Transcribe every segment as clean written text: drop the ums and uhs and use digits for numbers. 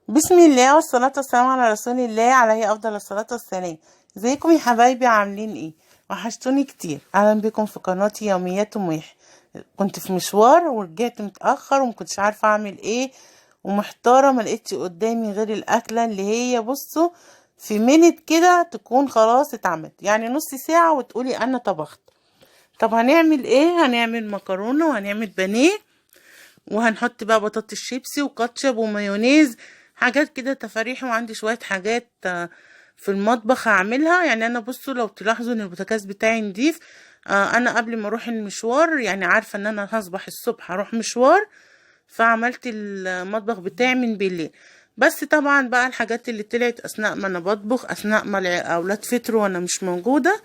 بسم الله والصلاة والسلام على رسول الله عليه أفضل الصلاة والسلام. ازيكم يا حبايبي، عاملين ايه؟ وحشتوني كتير. أهلا بكم في قناتي يوميات وميح. كنت في مشوار ورجعت متأخر ومكنتش عارفة أعمل ايه ومحتارة، ملقتش قدامي غير الأكلة اللي هي بصوا في منت كده تكون خلاص اتعملت، يعني نص ساعة وتقولي أنا طبخت. طب هنعمل ايه؟ هنعمل مكرونة وهنعمل بانيه وهنحط بقى بطاطس شيبسي وكاتشب ومايونيز، حاجات كده تفاريح. وعندي شوية حاجات في المطبخ هعملها. يعني انا بصوا لو تلاحظوا ان البوتاجاز بتاعي نضيف. انا قبل ما اروح المشوار يعني عارفة ان انا هصبح الصبح هروح مشوار، فعملت المطبخ بتاعي من بالليل. بس طبعا بقى الحاجات اللي طلعت اثناء ما انا بطبخ، اثناء ما الاولاد فطروا وانا مش موجودة.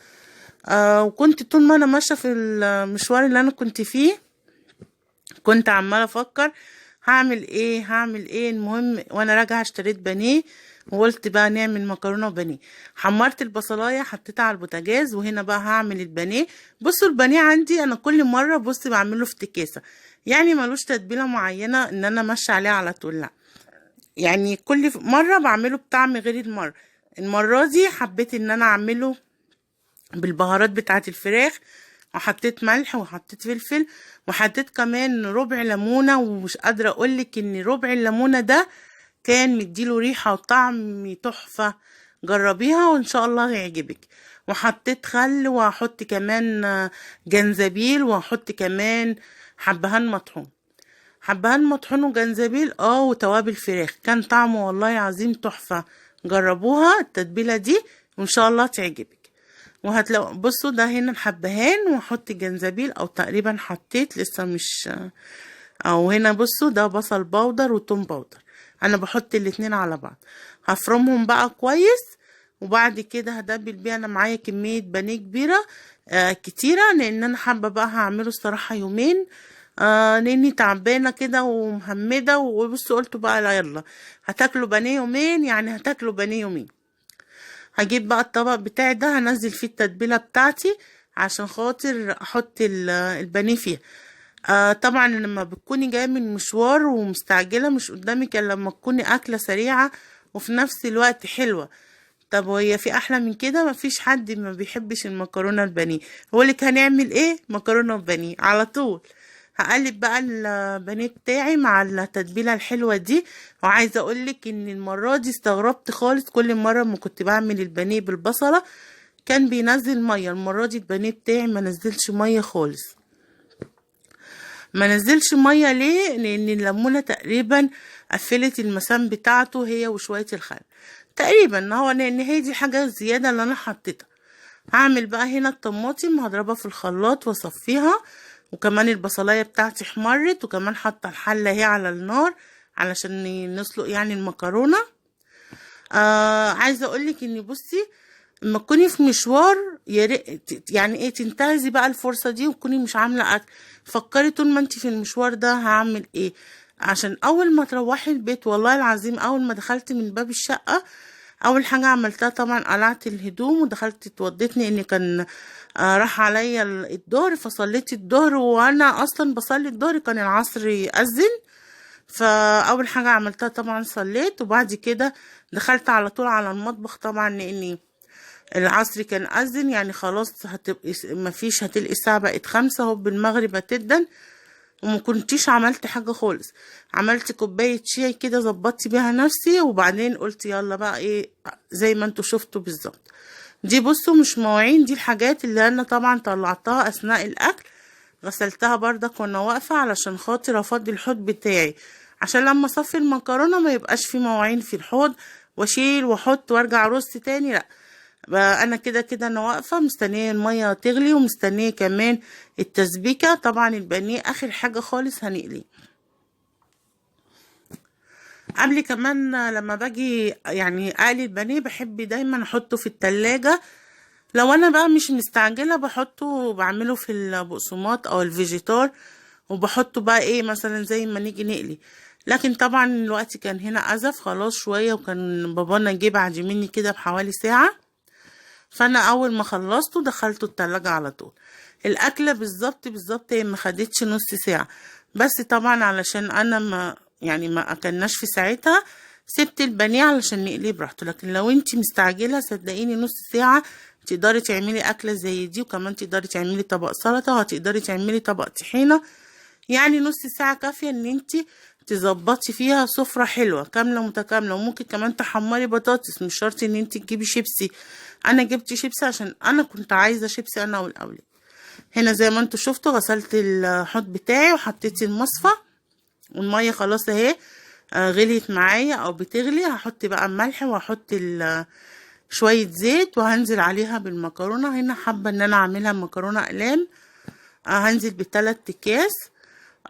وكنت طول ما انا ماشية في المشوار اللي انا كنت فيه كنت عمالة افكر هعمل ايه. المهم وانا راجعة اشتريت بانيه وقلت بقى نعمل مكرونة وبانيه. حمرت البصلاية حطيتها على البوتاجاز، وهنا بقى هعمل البانيه. بصوا البانيه عندي انا كل مرة بعمله افتكاسة، يعني ملوش تتبيلة معينة ان انا ماشية عليها على طول، لا. يعني كل مرة بعمله بطعم غير المرة دي حبيت ان انا اعمله بالبهارات بتاعة الفراخ، وحطيت ملح وحطيت فلفل وحطيت كمان ربع ليمونة. ومش قادرة اقولك ان ربع الليمونة ده كان مديله ريحة وطعم تحفة. جربيها وان شاء الله هيعجبك. وحطيت خل وهحط كمان جنزبيل، وهحط كمان حبهان مطحون. حبهان مطحون وجنزبيل وتوابل فراخ، كان طعمه والله عظيم تحفة. جربوها التتبيلة دي وان شاء الله تعجبك. وهتلاقوا بصوا ده هنا الحبهان، وهحط جنزبيل او تقريبا حطيت لسه مش. او هنا بصوا ده بصل بودر وتوم بودر، انا بحط الاتنين على بعض. هفرمهم بقى كويس، وبعد كده هدبل بيه. انا معايا كمية بانيه كبيرة كتيرة، لان انا حابة بقى هعمله الصراحة يومين. لاني تعبانة كده ومهمدة، وبصوا قلت بقى لا يلا هتاكلوا بانيه يومين، يعني هتاكلوا بانيه يومين. هجيب بقى الطبق بتاعي ده هنزل فيه التتبيلة بتاعتي عشان خاطر احط البانيه فيها. طبعا لما بتكوني جاية من مشوار ومستعجلة مش قدامك الا لما تكوني اكلة سريعة وفي نفس الوقت حلوة. طب وهي في احلى من كده؟ مفيش حد ما بيحبش المكرونة البانيه. هقولك هنعمل ايه؟ مكرونة وبانيه على طول. هقلب بقى البانيه بتاعي مع التتبيله الحلوه دي. وعايزه اقولك ان المره دي استغربت خالص، كل مره ما كنت بعمل البانيه بالبصله كان بينزل ميه، المره دي البانيه بتاعي ما نزلش ميه خالص. ما نزلش ميه ليه؟ لان الليمونه تقريبا قفلت المسام بتاعته هي وشويه الخل تقريبا، هو لان هي دي حاجه زياده اللي انا حطيتها. هعمل بقى هنا الطماطم هضربها في الخلاط واصفيها، وكمان البصلايه بتاعتي احمرت، وكمان حاطه الحله اهي على النار علشان نسلق يعني المكرونه. عايزه اقولك ان بصي لما تكوني في مشوار يا ريت يعني ايه تنتهزي بقى الفرصه دي وتكوني مش عامله اكل. فكري طول ما انت في المشوار ده هعمل ايه، عشان اول ما تروحي البيت والله العظيم اول ما دخلت من باب الشقه اول حاجه عملتها طبعا قلعت الهدوم ودخلت اتوضيتني، ان كان راح عليا الظهر، فصليت الظهر. وانا اصلا بصلي الظهر كان العصر يأذن، فاول حاجه عملتها طبعا صليت، وبعد كده دخلت على طول على المطبخ طبعا لاني العصر كان أذن، يعني خلاص هتبقي مفيش، هتلقي الساعة بقت 5 اهو بالمغرب هتدن. وما كنتيش عملت حاجة خالص، عملت كوباية شاي كده ظبطت بيها نفسي، وبعدين قلت يلا بقى ايه زي ما انتوا شفتوا بالظبط. دي بصوا مش مواعين، دي الحاجات اللي انا طبعا طلعتها اثناء الاكل، غسلتها بردك وانا واقفة علشان خاطر افضي الحوض بتاعي، عشان لما اصفي المكرونة ما يبقاش في مواعين في الحوض واشيل واحط وارجع ارص تاني، لا. بقى انا كده كده انا واقفه مستنيه الميه تغلي، ومستنيه كمان التسبيكه. طبعا البانيه اخر حاجه خالص هنقليه. قبل كمان لما باجي يعني اقلي البانيه بحب دايما احطه في التلاجة. لو انا بقى مش مستعجله بحطه وبعمله في البقسماط او الفيجيتار، وبحطه بقى ايه مثلا زي ما نيجي نقلي. لكن طبعا الوقت كان هنا ازف خلاص شويه، وكان بابانا جه بعد مني كده بحوالي ساعه، فانا اول ما خلصته دخلته التلاجة على طول. الاكله بالظبط هي ما خدتش نص ساعه، بس طبعا علشان انا ما يعني ما اكلناش في ساعتها، سبت البانيه علشان نقليه براحته. لكن لو انت مستعجله صدقيني نص ساعه تقدري تعملي اكله زي دي، وكمان تقدري تعملي طبق سلطه، وهتقدري تعملي طبق طحينه. يعني نص ساعه كافيه ان انت تظبطي فيها سفره حلوه كامله متكامله. وممكن كمان تحمري بطاطس، مش شرط ان انت تجيبي شيبسي. انا جبت شيبسي عشان انا كنت عايزه شيبسي انا والاولاد. هنا زي ما انتوا شفتوا غسلت الحوض بتاعي وحطيت المصفى، والميه خلاص اهي غليت معايا او بتغلي. هحط بقى الملح وهحط شويه زيت وهنزل عليها بالمكرونه. هنا حابه ان انا اعملها مكرونه اقلام. هنزل ب3 اكياس.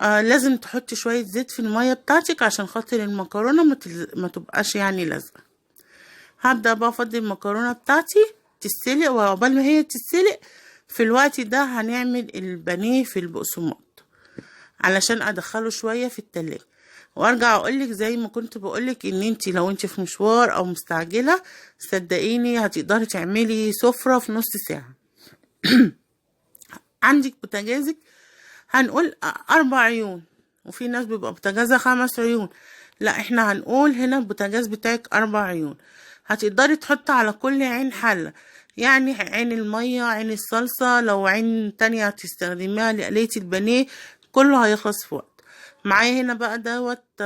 لازم تحطي شويه زيت في الميه بتاعتك عشان خاطر المكرونه ما تبقاش يعني لازقه. هبدا بقى افضي المكرونه بتاعتي تتسلق، وعقبال ما هي تتسلق في الوقت ده هنعمل البانيه في البقسماط علشان ادخله شويه في التلاجة. وارجع اقولك زي ما كنت بقولك ان انتي لو انتي في مشوار او مستعجله صدقيني هتقدري تعملي سفره في نص ساعه. عندك بوتاجازك هنقول 4 عيون، وفي ناس بيبقى بوتاجازها 5 عيون. لا احنا هنقول هنا البوتاجاز بتاعك 4 عيون. هتقدري تحطي على كل عين حلة، يعني عين المية، عين الصلصة، لو عين تانية هتستخدميها لقلية البانيه، كله هيخلص في وقت. معايا هنا بقى دوت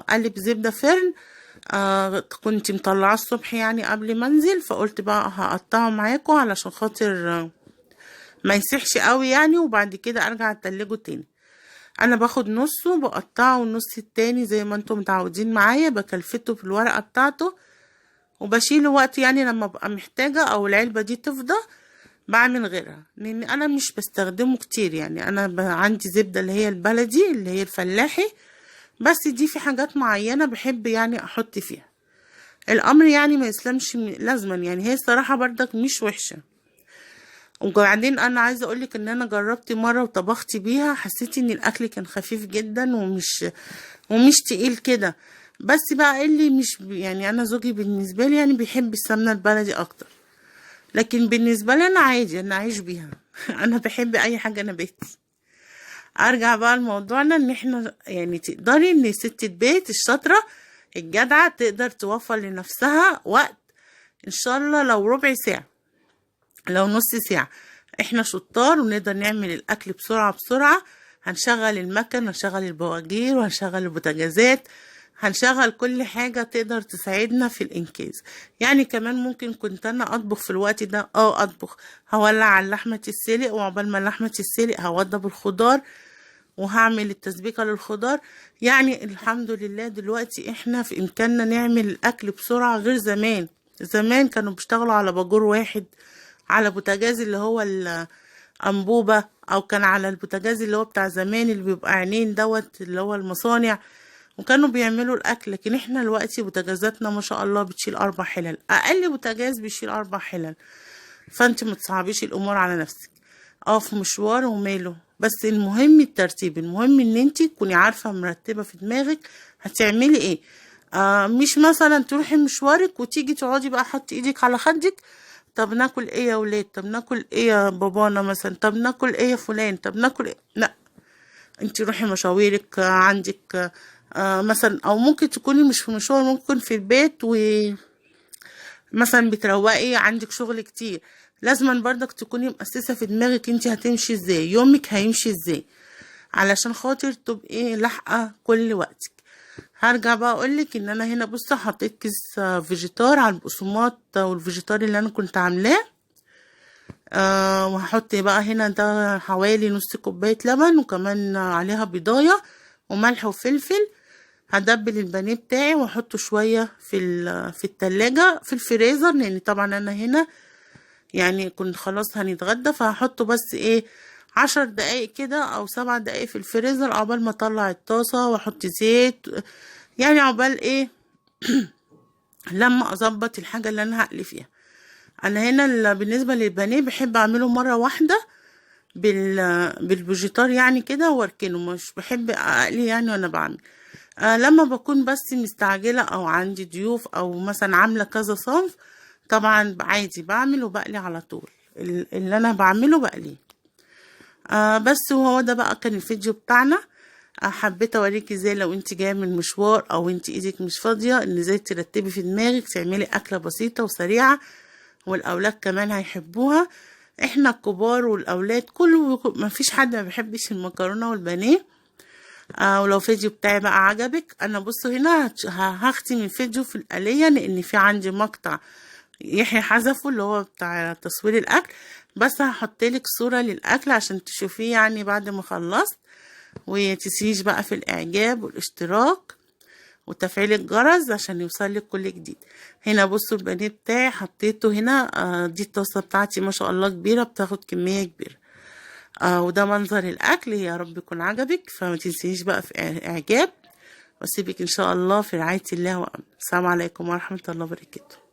قالب زبدة فرن. كنت مطلعاه الصبح يعني قبل ما انزل، فقلت بقى هقطعه معاكم علشان خاطر ما يسيحش قوي يعني، وبعد كده ارجع اتلجه تاني. انا باخد نصه بقطعه، والنص التاني زي ما انتم متعودين معايا بكلفته في الورقة بتاعته وبشيله وقت يعني لما ابقى محتاجة او العلبة دي تفضى بعمل غيرها، لان انا مش بستخدمه كتير. يعني انا عندي زبدة اللي هي البلدي اللي هي الفلاحي، بس دي في حاجات معينة بحب يعني احط فيها. الامر يعني ما يسلمش لازما، يعني هي الصراحة بردك مش وحشة. وبعدين انا عايزه اقولك ان انا جربت مره وطبخت بيها، حسيت ان الاكل كان خفيف جدا ومش تقيل كده. بس بقى اللي مش يعني انا زوجي بالنسبه لي يعني بيحب السمنه البلدي اكتر، لكن بالنسبه لي انا عادي انا اعيش بيها. انا بحب اي حاجه نباتي. ارجع بقى لموضوعنا، ان احنا يعني تقدري ان ست البيت الشاطره الجدعه تقدر توفر لنفسها وقت، ان شاء الله لو ربع ساعه لو نص ساعة. احنا شطار ونقدر نعمل الاكل بسرعة بسرعة. هنشغل المكن، هنشغل البواجير، وهنشغل البوتاجازات، هنشغل كل حاجة تقدر تساعدنا في الانجاز. يعني كمان ممكن كنت انا اطبخ في الوقت ده، اطبخ هولع على اللحمة تتسلق، وعقبال ما اللحمة تتسلق هوضب الخضار وهعمل التسبيكة للخضار. يعني الحمد لله دلوقتي احنا في امكاننا نعمل الاكل بسرعة غير زمان. زمان كانوا بيشتغلوا على باجور واحد، على بوتاجاز اللي هو الأنبوبة، أو كان على البوتاجاز اللي هو بتاع زمان اللي بيبقى عينين دوت اللي هو المصانع، وكانوا بيعملوا الأكل. لكن احنا دلوقتي بوتاجازاتنا ما شاء الله بتشيل 4 حلل، أقل بوتاجاز بيشيل 4 حلل. فانت متصعبيش الأمور على نفسك. في مشوار وماله، بس المهم الترتيب، المهم ان انت تكوني عارفة مرتبة في دماغك هتعملي ايه. مش مثلا تروحي مشوارك وتيجي تقعدي بقى حطي ايدك على خدك، طب ناكل ايه يا ولاد، طب ناكل ايه يا بابانا مثلا، طب ناكل ايه يا فلان، طب ناكل ايه. لا، انت روحي مشاويرك عندك مثلا، او ممكن تكوني مش في مشوار، ممكن في البيت ومثلا بتروقي عندك شغل كتير. لازما برضك تكوني مؤسسة في دماغك انت هتمشي ازاي، يومك هيمشي ازاي، علشان خاطر تبقي لاحقة كل وقتك. هرجع بقى اقولك ان انا هنا بص حطيت كيس فيجيتار على البقسماط والفيجيتار اللي انا كنت عاملاه. وهحط بقى هنا ده حوالي نص كوباية لبن، وكمان عليها بيضاية وملح وفلفل. هدبل البانيه بتاعي واحطه شوية في التلاجة في الفريزر، لان طبعا انا هنا يعني كنت خلاص هنتغدى، فهحطه بس ايه 10 دقايق كده او 7 دقايق في الفريزر عقبال ما اطلع الطاسة واحط زيت، يعني عقبال ايه لما اظبط الحاجة اللي انا هقلي فيها. انا هنا بالنسبة للبانيه بحب اعمله مرة واحدة بالفيجيتار يعني كده واركنه، مش بحب اقلي يعني وانا بعمل. لما بكون بس مستعجلة او عندي ضيوف او مثلا عاملة كذا صنف، طبعا عادي بعمل وبقلي على طول اللي انا بعمله بقليه. بس وهو ده بقى كان الفيديو بتاعنا. حبيت اوريكي ازاي لو انت جايه من مشوار او انت ايدك مش فاضيه، ان ازاي ترتبي في دماغك تعملي اكله بسيطه وسريعه والاولاد كمان هيحبوها. احنا الكبار والاولاد كله ما فيش حد ما بيحبش المكرونه والبانيه. ولو الفيديو بتاعي بقى عجبك، انا بصوا هنا هختم الفيديو في الآلية لان في عندي مقطع يحيى حذفه اللي هو بتاع تصوير الاكل، بس هحط لك صورة للاكل عشان تشوفيه يعني بعد ما خلصت. ومتنسيش بقى في الاعجاب والاشتراك وتفعيل الجرس عشان يوصلك كل جديد. هنا بصوا البانيه بتاعي حطيته هنا. دي الطاسة بتاعتي ما شاء الله كبيرة، بتاخد كمية كبيرة. وده منظر الاكل، يا رب يكون عجبك. فما تنسيش بقى في اعجاب، واسيبك ان شاء الله في رعاية الله وامن. السلام عليكم ورحمة الله وبركاته.